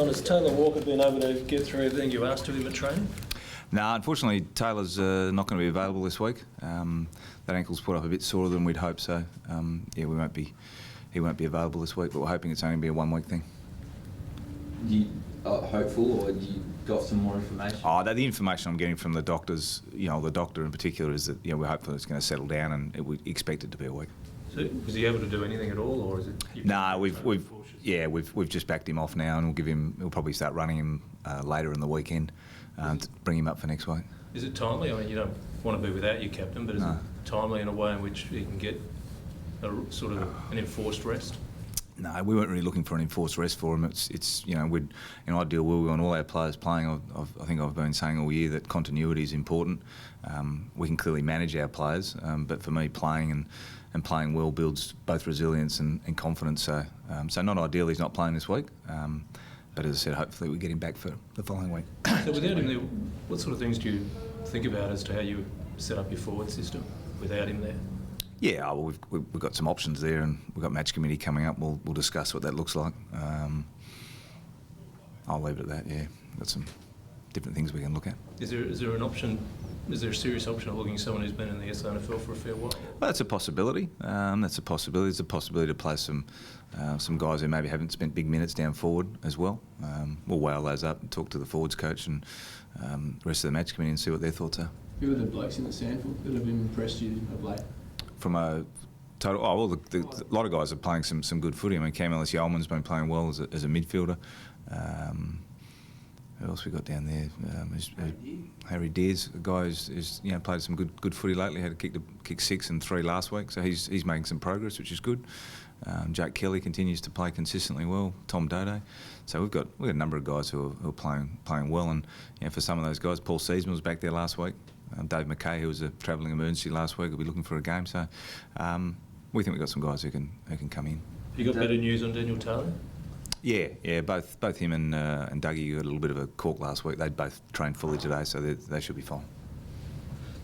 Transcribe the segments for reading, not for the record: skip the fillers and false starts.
Don, has Taylor Walker been able to get through everything you asked of him at training? No, unfortunately, Taylor's not going to be available this week. That ankle's put up a bit sore than we'd hoped, so yeah, he won't be available this week, but we're hoping it's only going to be a 1 week thing. You hopeful, or you got some more information? The information I'm getting from the doctors, the doctor in particular, is that we're hopeful it's going to settle down, and we expect it to be a week. So was he able to do anything at all, or is it? No, we've just backed him off now, and we'll probably start running him later in the weekend to bring him up for next week. Is it timely? I mean, you don't want to be without your captain, but is it timely in a way in which he can get a sort of an enforced rest? No, we weren't really looking for an enforced rest for him. It's in ideal world, we want all our players playing. I think I've been saying all year that continuity is important. We can clearly manage our players, but for me, playing and playing well builds both resilience and confidence. So not ideal he's not playing this week. But as I said, hopefully we get him back for the following week. So without him there, what sort of things do you think about as to how you set up your forward system without him there? Yeah, well, we've got some options there, and we've got match committee coming up. We'll discuss what that looks like. I'll leave it at that. Yeah, we've got some different things we can look at. Is there an option? Is there a serious option of looking at someone who's been in the SNFL for a fair while? Well, that's a possibility. It's a possibility to play some guys who maybe haven't spent big minutes down forward as well. We'll weigh those up and talk to the forwards coach and the rest of the match committee and see what their thoughts are. Who are the blokes in the SANFL that have impressed you of late? From a total, a lot of guys are playing some good footy. I mean, Cam Ellis-Yeoman's been playing well as a midfielder. Who else we got down there? Harry Deers, a guy who's played some good footy lately. Had to kick 6 and 3 last week, so he's making some progress, which is good. Jake Kelly continues to play consistently well. Tom Dodo. So we've got a number of guys who are playing well, and for some of those guys, Paul Seasman was back there last week. Dave McKay, who was a travelling emergency last week, will be looking for a game. So we think we've got some guys who can come in. You got better news on Daniel Taylor? Yeah. Both him and Dougie got a little bit of a cork last week. They both trained fully today, so they should be fine.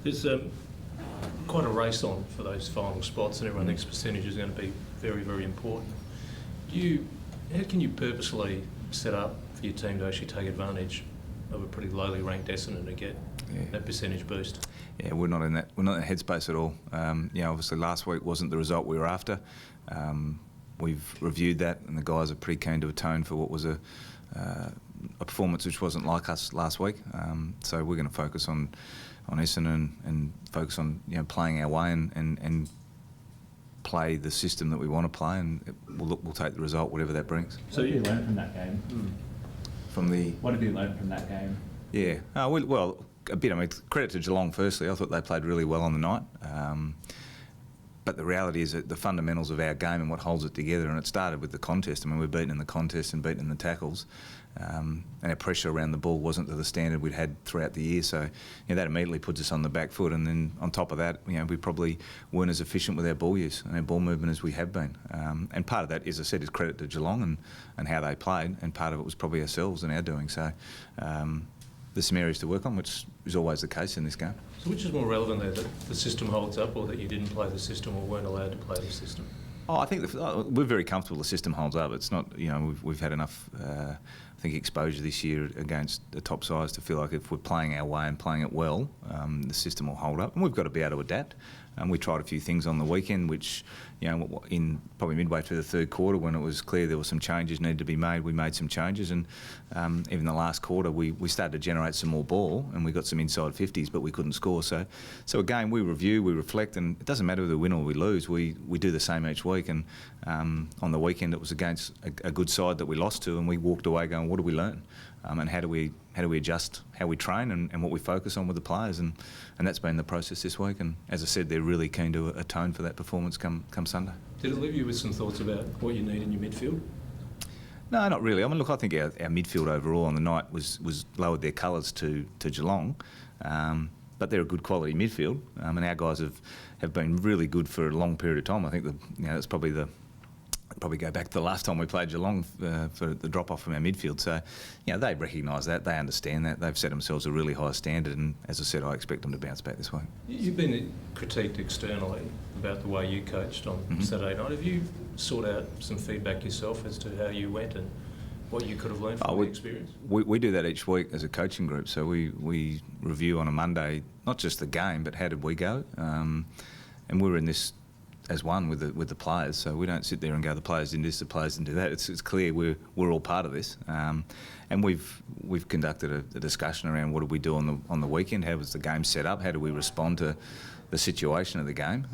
There's quite a race on for those final spots, and everyone thinks percentage is going to be very, very important. How can you purposely set up for your team to actually take advantage of a pretty lowly ranked Essendon to get that percentage boost? Yeah, we're not in that headspace at all. Obviously last week wasn't the result we were after. We've reviewed that, and the guys are pretty keen to atone for what was a performance which wasn't like us last week. So we're going to focus on Essendon and focus on playing our way and play the system that we want to play, and we'll take the result, whatever that brings. So what have you learned from that game? What have you learned from that game? Yeah, well, a bit. I mean, credit to Geelong firstly. I thought they played really well on the night. But the reality is that the fundamentals of our game and what holds it together, and it started with the contest. I mean, we're beaten in the contest and beaten in the tackles, and our pressure around the ball wasn't to the standard we'd had throughout the year. So that immediately puts us on the back foot, and then on top of that, we probably weren't as efficient with our ball use and our ball movement as we have been. And part of that, as I said, is credit to Geelong and how they played, and part of it was probably ourselves and our doing. So there's some areas to work on, which is always the case in this game. So which is more relevant there, that the system holds up, or that you didn't play the system or weren't allowed to play the system? I think we're very comfortable the system holds up. It's not, we've had enough, I think, exposure this year against the top sides to feel like if we're playing our way and playing it well, the system will hold up. And we've got to be able to adapt. We tried a few things on the weekend, which, in probably midway through the third quarter, when it was clear there were some changes needed to be made, we made some changes. And even the last quarter, we started to generate some more ball, and we got some inside 50s, but we couldn't score. So again, we review, we reflect, and it doesn't matter whether we win or we lose. We do the same each week. And on the weekend, it was against a good side that we lost to, and we walked away going, what did we learn? And how do we adjust how we train and what we focus on with the players, and that's been the process this week. And as I said, they're really keen to atone for that performance come Sunday. Did it leave you with some thoughts about what you need in your midfield? No, not really. I mean, look, I think our midfield overall on the night was lowered their colours to Geelong, but they're a good quality midfield, and our guys have been really good for a long period of time. I think that's probably go back to the last time we played Geelong for the drop-off from our midfield. So, they recognise that, they understand that, they've set themselves a really high standard, and as I said, I expect them to bounce back this week. You've been critiqued externally about the way you coached on Saturday night. Have you sought out some feedback yourself as to how you went, and what you could have learned from the experience? We do that each week as a coaching group. So we review on a Monday, not just the game, but how did we go? And we're in this as one with the players. So we don't sit there and go, the players did this, the players didn't do that. It's clear we're all part of this. And we've conducted a discussion around what did we do on the weekend? How was the game set up? How do we respond to the situation of the game?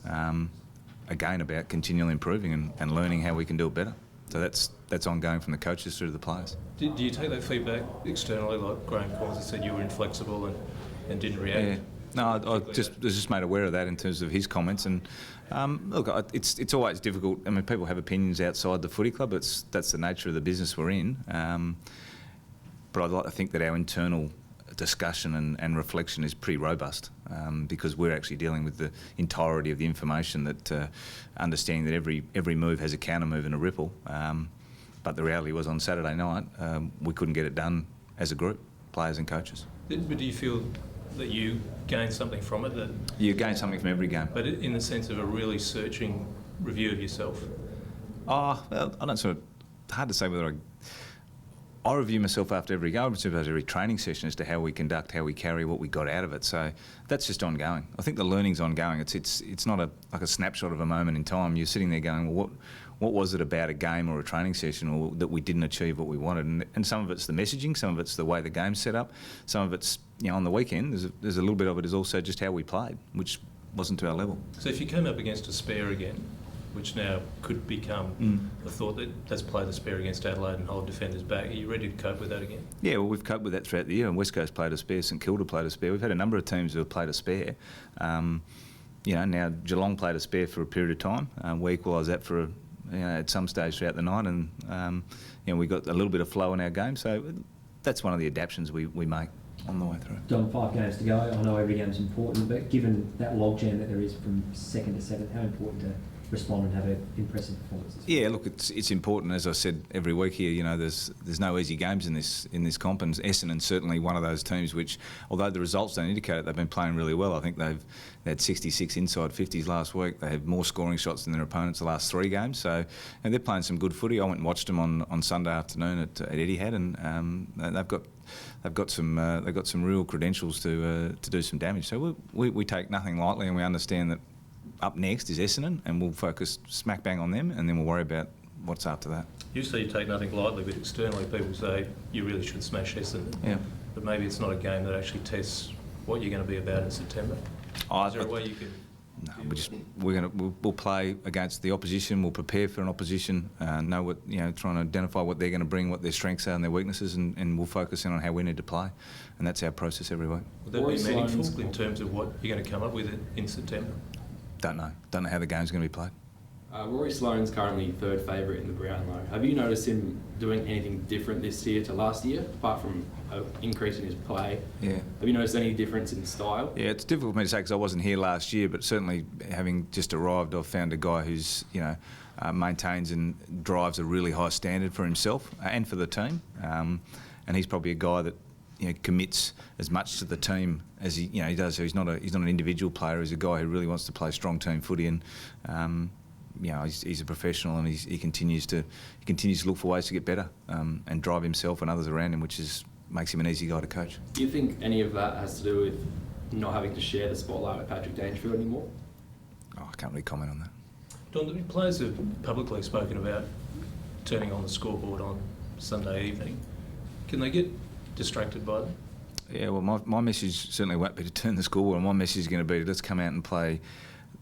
Again, about continually improving and learning how we can do it better. So that's ongoing from the coaches through to the players. Do you take that feedback externally, like Graham Collins said you were inflexible and didn't react? Yeah. No, I was just made aware of that in terms of his comments. And look, it's always difficult. I mean, people have opinions outside the footy club. That's the nature of the business we're in. But I'd like to think that our internal discussion and reflection is pretty robust because we're actually dealing with the entirety of the information that understanding that every move has a counter move and a ripple. But the reality was on Saturday night we couldn't get it done as a group, players and coaches. But do you feel that you gained something from it? That you gain something from every game. But in the sense of a really searching review of yourself? Oh, well, I don't sort of... Hard to say whether I review myself after every game, after every training session as to how we conduct, how we carry, what we got out of it. So that's just ongoing. I think the learning's ongoing. It's not like a snapshot of a moment in time. You're sitting there going, well, what was it about a game or a training session or that we didn't achieve what we wanted? And some of it's the messaging, some of it's the way the game's set up, some of it's, on the weekend, there's a little bit of it is also just how we played, which wasn't to our level. So if you came up against a spare again, which now could become a thought that let's play the spare against Adelaide and hold defenders back. Are you ready to cope with that again? Yeah, well, we've coped with that throughout the year. And West Coast played a spare, St Kilda played a spare. We've had a number of teams who have played a spare. Now Geelong played a spare for a period of time. We equalised that for at some stage throughout the night, and we got a little bit of flow in our game. So that's one of the adaptations we make on the way through. Don, 5 games to go. I know every game's important, but given that logjam that there is from 2nd to 7th, how important to respond and have an impressive performance? Yeah, look, it's important. As I said every week here, there's no easy games in this comp, and Essendon's certainly one of those teams which, although the results don't indicate it, they've been playing really well. I think they had 66 inside 50s last week. They had more scoring shots than their opponents the last 3 games. So, and they're playing some good footy. I went and watched them on Sunday afternoon at Etihad, and they've got some real credentials to do some damage. So we take nothing lightly, and we understand that up next is Essendon, and we'll focus smack bang on them, and then we'll worry about what's after that. You say you take nothing lightly, but externally people say you really should smash Essendon. Yeah. But maybe it's not a game that actually tests what you're going to be about in September. Is there a way you can? No, we'll play against the opposition. We'll prepare for an opposition. Know what trying to identify what they're going to bring, what their strengths are and their weaknesses, and we'll focus in on how we need to play. And that's our process every week. Would that be meaningful in terms of what you're going to come up with in September? Don't know how the game's going to be played. Rory Sloane's currently 3rd favourite in the Brownlow. Have you noticed him doing anything different this year to last year, apart from an increase in his play? Yeah. Have you noticed any difference in style? Yeah, it's difficult for me to say because I wasn't here last year, but certainly having just arrived, I've found a guy who's maintains and drives a really high standard for himself and for the team, and he's probably a guy that commits as much to the team as he does. So he's not an individual player. He's a guy who really wants to play strong team footy, and he's a professional, and he continues to look for ways to get better and drive himself and others around him, which makes him an easy guy to coach. Do you think any of that has to do with not having to share the spotlight with Patrick Dangerfield anymore? Oh, I can't really comment on that. Don, the players have publicly spoken about turning on the scoreboard on Sunday evening. Can they get distracted by that? Yeah, well, my message certainly won't be to turn the scoreboard. My message is going to be let's come out and play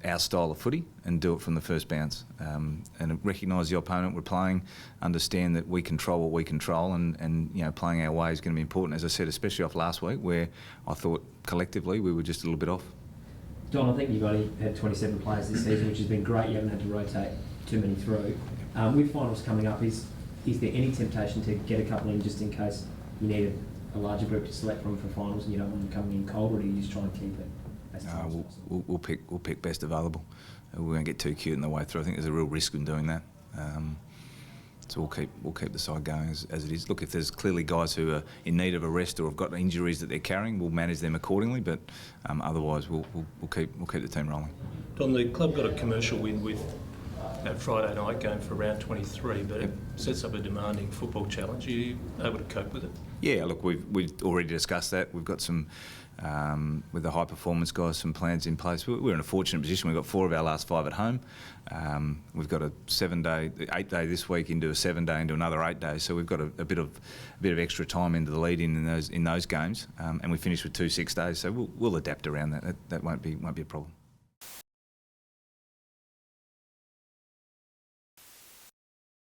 our style of footy and do it from the first bounce, and recognise the opponent we're playing, understand that we control what we control, and playing our way is going to be important. As I said, especially off last week where I thought collectively we were just a little bit off. Don, I think you've only had 27 players this season, which has been great. You haven't had to rotate too many through. With finals coming up, is there any temptation to get a couple in just in case you need a larger group to select from for finals and you don't want them coming in cold, or do you just try and keep it as tight as possible? We'll pick best available. We won't get too cute in the way through. I think there's a real risk in doing that. So we'll keep the side going as it is. Look, if there's clearly guys who are in need of a rest or have got injuries that they're carrying, we'll manage them accordingly. But otherwise, we'll keep the team rolling. Don, the club got a commercial win with Friday night game for round 23, but Yep. it sets up a demanding football challenge. Are you able to cope with it? Yeah, look, we've already discussed that. We've got some, with the high performance guys, some plans in place. We're in a fortunate position. We've got 4 of our last 5 at home. We've got a 8-day this week into a 7-day into another 8 days. So we've got a bit of extra time into the lead in those games, and we finish with 2 6 days. So we'll adapt around that. That won't be a problem.